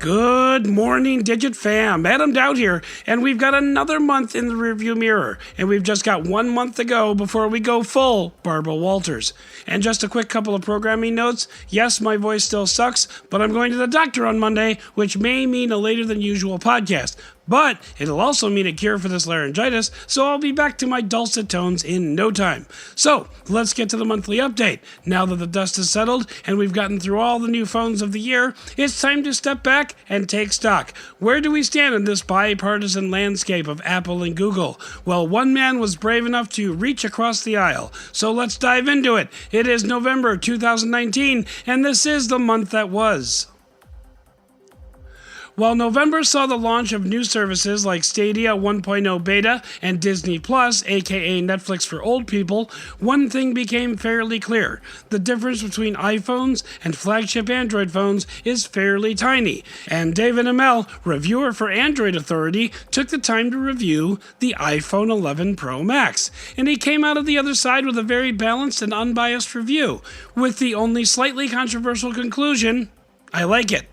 Good morning, Digit fam. Adam Doud here, and we've got another month in the rearview mirror, and we've just got 1 month to go before we go full Barbara Walters. And just a quick couple of programming notes. Yes, my voice still sucks, but I'm going to the doctor on Monday, which may mean a later than usual podcast. But it'll also mean a cure for this laryngitis, so I'll be back to my dulcet tones in no time. So, let's get to the monthly update. Now that the dust has settled and we've gotten through all the new phones of the year, it's time to step back and take stock. Where do we stand in this bipartisan landscape of Apple and Google? Well, one man was brave enough to reach across the aisle. So let's dive into it. It is November 2019, and this is the month that was. While November saw the launch of new services like Stadia 1.0 beta and Disney Plus, aka Netflix for old people, one thing became fairly clear. The difference between iPhones and flagship Android phones is fairly tiny. And David Amell, reviewer for Android Authority, took the time to review the iPhone 11 Pro Max. And he came out of the other side with a very balanced and unbiased review, with the only slightly controversial conclusion: I like it.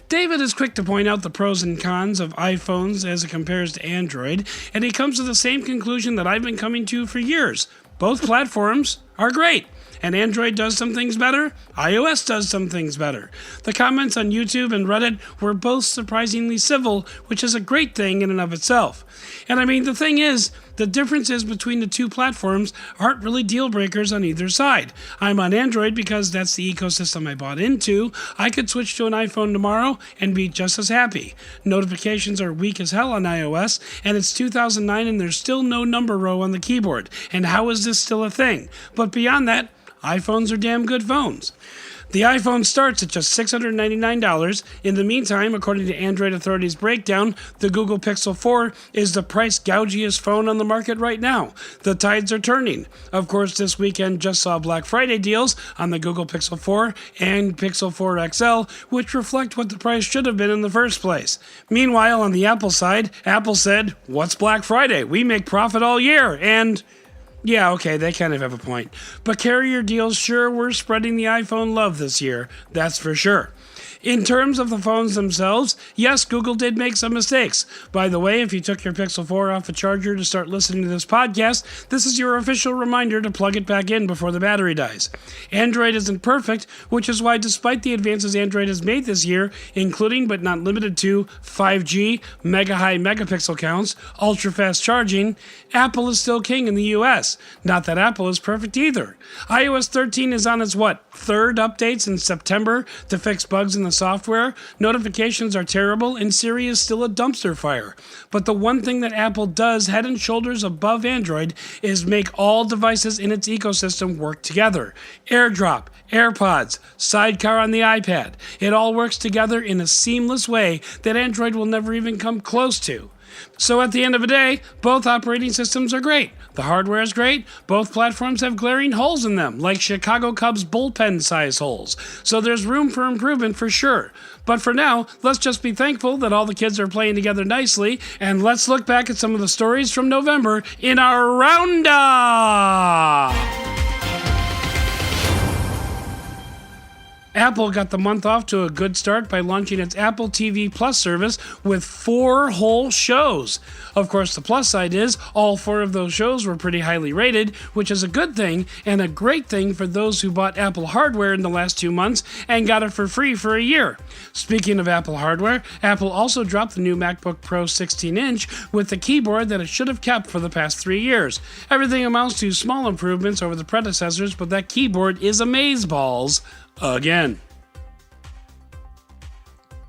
David is quick to point out the pros and cons of iPhones as it compares to Android, and he comes to the same conclusion that I've been coming to for years. Both platforms are great, and Android does some things better, iOS does some things better. The comments on YouTube and Reddit were both surprisingly civil, which is a great thing in and of itself. And I mean, the thing is, the differences between the two platforms aren't really deal breakers on either side. I'm on Android because that's the ecosystem I bought into. I could switch to an iPhone tomorrow and be just as happy. Notifications are weak as hell on iOS, and it's 2009 and there's still no number row on the keyboard. And how is this still a thing? But beyond that, iPhones are damn good phones. The iPhone starts at just $699. In the meantime, according to Android Authority's breakdown, the Google Pixel 4 is the price gougiest phone on the market right now. The tides are turning. Of course, this weekend just saw Black Friday deals on the Google Pixel 4 and Pixel 4 XL, which reflect what the price should have been in the first place. Meanwhile, on the Apple side, Apple said, "What's Black Friday? We make profit all year," and yeah, okay, they kind of have a point. But carrier deals sure were spreading the iPhone love this year, that's for sure. In terms of the phones themselves, yes, Google did make some mistakes. By the way, if you took your Pixel 4 off a charger to start listening to this podcast, this is your official reminder to plug it back in before the battery dies. Android isn't perfect, which is why despite the advances Android has made this year, including but not limited to 5G, mega-high megapixel counts, ultra-fast charging, Apple is still king in the US. Not that Apple is perfect either. iOS 13 is on its, third updates in September to fix bugs in the software. Notifications are terrible, and Siri is still a dumpster fire. But the one thing that Apple does head and shoulders above Android is make all devices in its ecosystem work together. AirDrop, AirPods, Sidecar on the iPad. It all works together in a seamless way that Android will never even come close to. So at the end of the day, both operating systems are great. The hardware is great. Both platforms have glaring holes in them, like Chicago Cubs bullpen-size holes. So there's room for improvement for sure. But for now, let's just be thankful that all the kids are playing together nicely, and let's look back at some of the stories from November in our Roundup! Apple got the month off to a good start by launching its Apple TV Plus service with 4 whole shows. Of course, the plus side is all 4 of those shows were pretty highly rated, which is a good thing and a great thing for those who bought Apple hardware in the last 2 months and got it for free for a year. Speaking of Apple hardware, Apple also dropped the new MacBook Pro 16-inch with the keyboard that it should have kept for the past 3 years. Everything amounts to small improvements over the predecessors, but that keyboard is amazeballs again.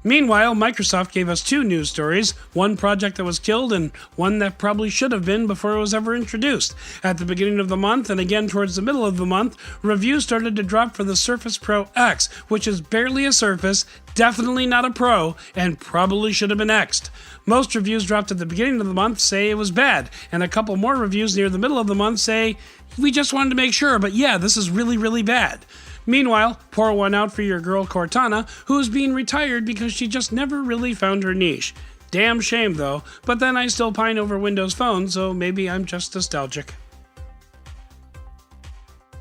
Meanwhile, Microsoft gave us 2 news stories, one project that was killed and one that probably should have been before it was ever introduced. At the beginning of the month and again towards the middle of the month, reviews started to drop for the Surface Pro X, which is barely a Surface, definitely not a Pro, and probably should have been X'd. Most reviews dropped at the beginning of the month say it was bad, and a couple more reviews near the middle of the month say, we just wanted to make sure, but yeah, this is really, really bad. Meanwhile, pour one out for your girl Cortana, who is being retired because she just never really found her niche. Damn shame though, but then I still pine over Windows Phone, so maybe I'm just nostalgic.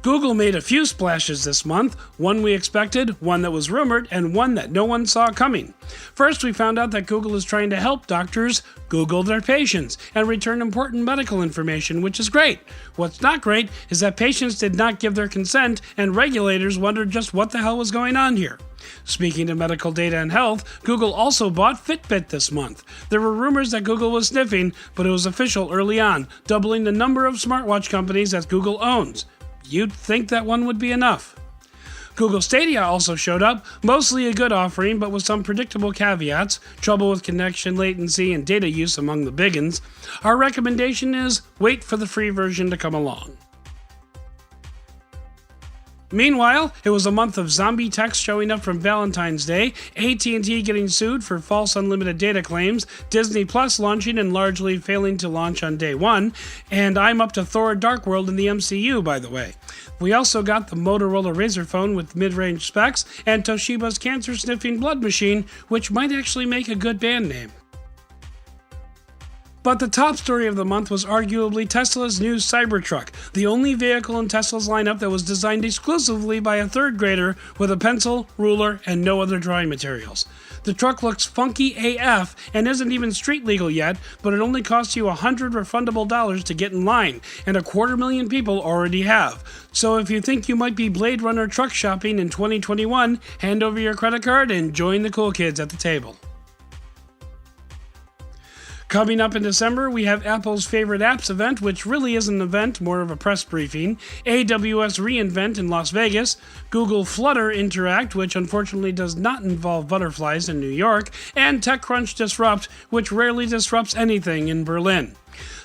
Google made a few splashes this month, one we expected, one that was rumored, and one that no one saw coming. First, we found out that Google is trying to help doctors Google their patients and return important medical information, which is great. What's not great is that patients did not give their consent, and regulators wondered just what the hell was going on here. Speaking of medical data and health, Google also bought Fitbit this month. There were rumors that Google was sniffing, but it was official early on, doubling the number of smartwatch companies that Google owns. You'd think that one would be enough. Google Stadia also showed up, mostly a good offering, but with some predictable caveats, trouble with connection latency and data use among the biggins. Our recommendation is wait for the free version to come along. Meanwhile, it was a month of zombie text showing up from Valentine's Day, AT&T getting sued for false unlimited data claims, Disney Plus launching and largely failing to launch on day one, and I'm up to Thor Dark World in the MCU, by the way. We also got the Moto RAZR phone with mid-range specs, and Toshiba's cancer-sniffing blood machine, which might actually make a good band name. But the top story of the month was arguably Tesla's new CyberTruck, the only vehicle in Tesla's lineup that was designed exclusively by a third grader with a pencil, ruler, and no other drawing materials. The truck looks funky AF and isn't even street legal yet, but it only costs you $100 refundable dollars to get in line, and 250,000 people already have. So if you think you might be Blade Runner truck shopping in 2021, hand over your credit card and join the cool kids at the table. Coming up in December, we have Apple's Favorite Apps event, which really isn't an event, more of a press briefing, AWS reInvent in Las Vegas, Google Flutter Interact, which unfortunately does not involve butterflies in New York, and TechCrunch Disrupt, which rarely disrupts anything in Berlin.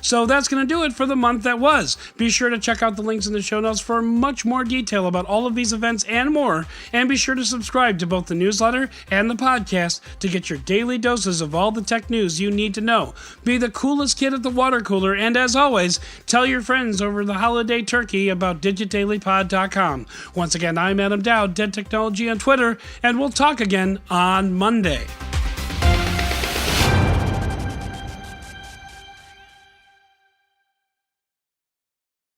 So that's going to do it for the month that was. Be sure to check out the links in the show notes for much more detail about all of these events and more, and be sure to subscribe to both the newsletter and the podcast to get your daily doses of all the tech news you need to know. Be the coolest kid at the water cooler, and as always, tell your friends over the holiday turkey about digitdailypod.com. Once again, I'm Doud, Dead Technology on Twitter, and we'll talk again on Monday.